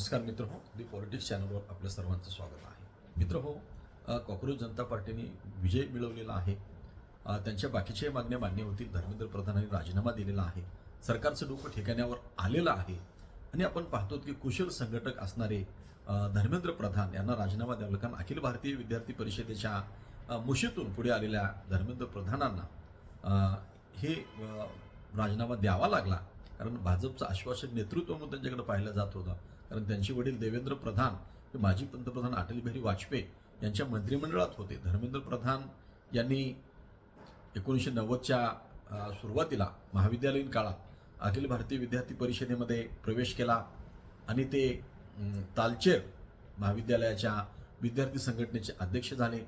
नमस्कार मित्र हो, दी पॉलिटिक्स चॅनलवर आपल्या सर्वांचं स्वागत आहे. मित्र हो, कॉक्रोच जनता पार्टीने विजय मिळवलेला आहे. त्यांच्या बाकीच्या मागण्या मान्य होतील. धर्मेंद्र प्रधानांनी राजीनामा दिलेला आहे. सरकारचं डोकं ठिकाण्यावर आलेलं आहे आणि आपण पाहतो की कुशल संघटक असणारे धर्मेंद्र प्रधान यांना राजीनामा द्यावा, कारण अखिल भारतीय विद्यार्थी परिषदेच्या मुशीतून पुढे आलेल्या धर्मेंद्र प्रधानांना हे राजीनामा द्यावा लागला, कारण भाजपचं आश्वासक नेतृत्व म्हणून त्यांच्याकडे पाहिलं जात होतं. कारण त्यांचे वडील देवेंद्र प्रधान हे माजी पंतप्रधान अटल बिहारी वाजपेयी यांच्या मंत्रिमंडळात होते. धर्मेंद्र प्रधान यांनी 1990च्या सुरुवातीला महाविद्यालयीन काळात अखिल भारतीय विद्यार्थी परिषदेमध्ये प्रवेश केला आणि ते तालचेर महाविद्यालयाच्या विद्यार्थी संघटनेचे अध्यक्ष झाले.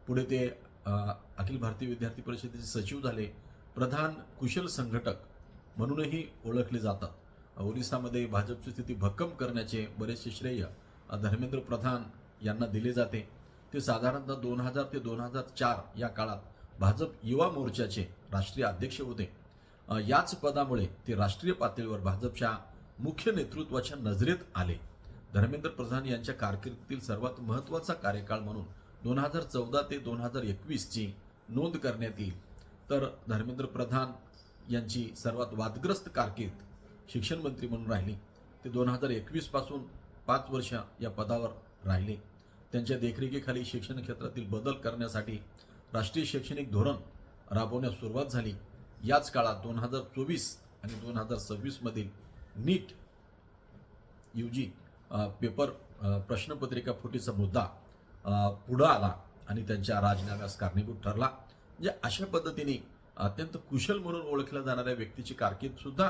पुढे ते अखिल भारतीय विद्यार्थी परिषदेचे सचिव झाले. प्रधान कुशल संघटक म्हणूनही ओळखले जातात. ओरिसामध्ये भाजपची स्थिती भक्कम करण्याचे बरेचसे श्रेय धर्मेंद्र प्रधान यांना दिले जाते. ते साधारणतः 2000 ते 2004 या काळात भाजप युवा मोर्चाचे राष्ट्रीय अध्यक्ष होते. याच पदामुळे ते राष्ट्रीय पातळीवर भाजपच्या मुख्य नेतृत्वाच्या नजरेत आले. धर्मेंद्र प्रधान यांच्या कारकिर्दीतील सर्वात महत्त्वाचा कार्यकाळ म्हणून 2014 ते 2021ची नोंद करण्यात येईल. तर धर्मेंद्र प्रधान यांची सर्वात वादग्रस्त कारकीर्द शिक्षण मंत्री म्हणून राहिली. ते 2021 पासून 5 वर्ष या पदावर राहिले. त्यांच्या देखरेखीखाली शिक्षण क्षेत्रातील बदल करण्यासाठी राष्ट्रीय शैक्षणिक धोरण राबवण्यास सुरुवात झाली. याच काळात 2024 आणि 2026 मधील नीट UG पेपर प्रश्नपत्रिका फुटीचा मुद्दा पुढे आला आणि त्यांच्या राजीनाम्यास कारणीभूत ठरला. म्हणजे अशा पद्धतीने अत्यंत कुशल म्हणून ओळखल्या जाणाऱ्या व्यक्तीची कारकीर्द सुद्धा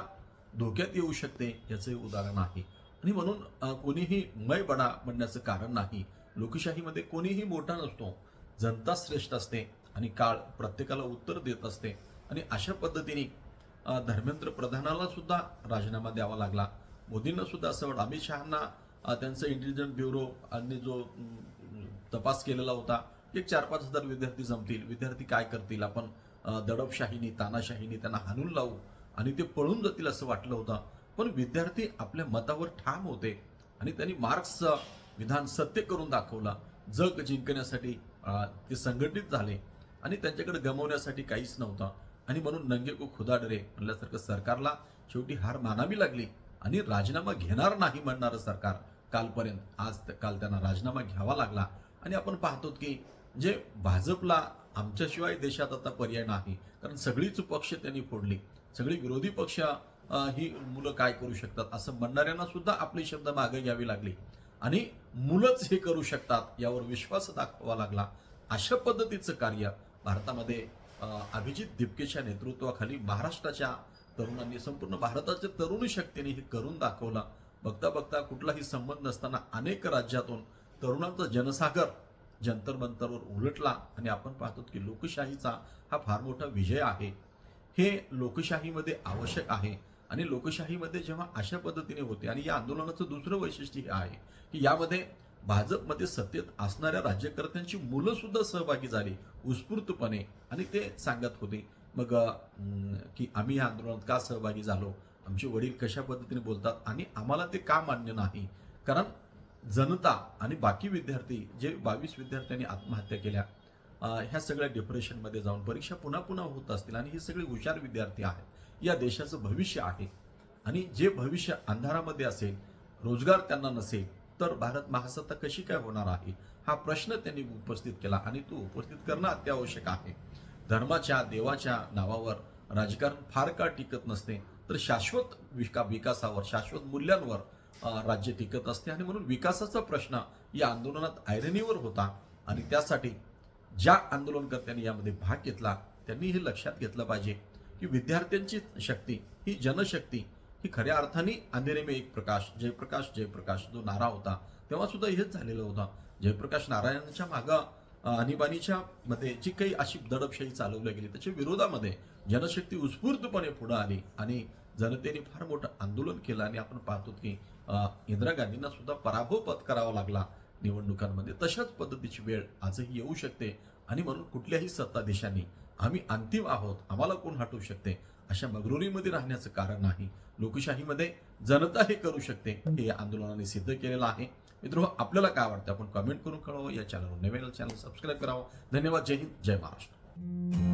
धोक्यात येऊ शकते, याचे उदाहरण आहे. आणि म्हणून कोणीही मै बडा म्हणण्याचं कारण नाही. लोकशाहीमध्ये कोणीही मोठा नसतो, जनता श्रेष्ठ असते आणि काळ प्रत्येकाला उत्तर देत असते. आणि अशा पद्धतीने धर्मेंद्र प्रधानाला सुद्धा राजीनामा द्यावा लागला. मोदींना सुद्धा असं वाटतं. अमित शहांना त्यांचं इंटेलिजन्स ब्युरो आणि जो तपास केलेला होता, एक 4-5 हजार विद्यार्थी जमतील, विद्यार्थी काय करतील, आपण दडपशाहीनी तानाशाहीनी त्यांना हाणून लावू आणि ते पळून जातील असं वाटलं होतं. पण विद्यार्थी आपल्या मतावर ठाम होते आणि त्यांनी मार्क्सचं विधान सत्य करून दाखवलं. जग जिंकण्यासाठी ते संघटित झाले आणि त्यांच्याकडे गमवण्यासाठी काहीच नव्हतं. आणि म्हणून नंगे को खुदा डरे म्हणल्यासारखं सरकारला शेवटी हार मानावी लागली आणि राजीनामा घेणार नाही म्हणणारं सरकार काल त्यांना राजीनामा घ्यावा लागला. आणि आपण पाहतो की जे भाजपला आमच्याशिवाय देशात आता पर्याय नाही, कारण सगळीच पक्ष त्यांनी फोडली. सगळी विरोधी पक्ष ही मुलं काय करू शकतात असं म्हणणाऱ्यांना सुद्धा आपले शब्द मागे घ्यावी लागली आणि मुलंच हे करू शकतात यावर विश्वास दाखवावा लागला. अशा पद्धतीचं कार्य भारतामध्ये अभिजित दिपकेच्या नेतृत्वाखाली महाराष्ट्राच्या तरुणांनी, संपूर्ण भारताच्या तरुण शक्तीने हे करून दाखवलं. बघता बघता कुठलाही संबंध नसताना अनेक राज्यातून तरुणांचा जनसागर जंतर मंतरवर उलटला आणि आपण पाहतो की लोकशाहीचा हा फार मोठा विजय आहे. हे लोकशाहीमध्ये आवश्यक आहे. आणि लोकशाहीमध्ये जेव्हा अशा पद्धतीने होते, आणि या आंदोलनाचं दुसरं वैशिष्ट्य हे आहे की यामध्ये भाजपमध्ये सत्तेत असणाऱ्या राज्यकर्त्यांची मुलं सुद्धा सहभागी झाली उत्स्फूर्तपणे आणि ते सांगत होते मग की आम्ही या आंदोलनात का सहभागी झालो, आमचे वडील कशा पद्धतीने बोलतात आणि आम्हाला ते का मान्य नाही. कारण जनता आणि बाकी विद्यार्थी, जे 22 विद्यार्थ्यांनी आत्महत्या केल्या, ह्या सगळ्या डिप्रेशनमध्ये जाऊन परीक्षा पुन्हा पुन्हा होत असतील आणि हे सगळे हुशार विद्यार्थी आहेत. या देशाचं भविष्य आहे आणि जे भविष्य अंधारामध्ये असेल, रोजगार त्यांना नसेल, तर भारत महासत्ता कशी काय होणार आहे, हा प्रश्न त्यांनी उपस्थित केला आणि तो उपस्थित करणं अत्यावश्यक आहे. धर्माच्या, देवाच्या नावावर राजकारण फार काळ टिकत नसते, तर शाश्वत विकासावर, शाश्वत मूल्यांवर राज्य टिकत असते. आणि म्हणून विकासाचा प्रश्न या आंदोलनात ऐरणीवर होता आणि त्यासाठी ज्या आंदोलनकर्त्यांनी यामध्ये भाग घेतला त्यांनी हे लक्षात घेतलं पाहिजे की विद्यार्थ्यांची शक्ती ही जनशक्ती ही खऱ्या अर्थाने अंधेरे में एक प्रकाश, जयप्रकाश जयप्रकाश जो नारा होता तेव्हा सुद्धा हेच झालेलं होतं. जयप्रकाश नारायणांच्या मागं आणीबाणीच्या मध्ये जी काही अशी दडपशाही चालवली गेली त्याच्या विरोधामध्ये जनशक्ती उत्स्फूर्तपणे पुढे आली आणि जनतेने फार मोठं आंदोलन केलं. आणि आपण पाहतो की इंदिरा गांधींना सुद्धा पराभव पत्करावा लागला निवडणुकांमध्ये. तशाच पद्धतीची वेळ आजही येऊ शकते आणि म्हणून कुठल्याही सत्ताधीशांनी आम्ही अंतिम आहोत, आम्हाला कोण हटवू शकते, अशा मगरुरीमध्ये राहण्याचं कारण नाही. लोकशाहीमध्ये जनता हे करू शकते, हे या आंदोलनाने सिद्ध केलेलं आहे. मित्र, आपल्याला काय वाटतं आपण कमेंट करून कळवा. या चॅनलवर नवीन चॅनल सबस्क्राईब करावं. धन्यवाद. जय हिंद, जय महाराष्ट्र.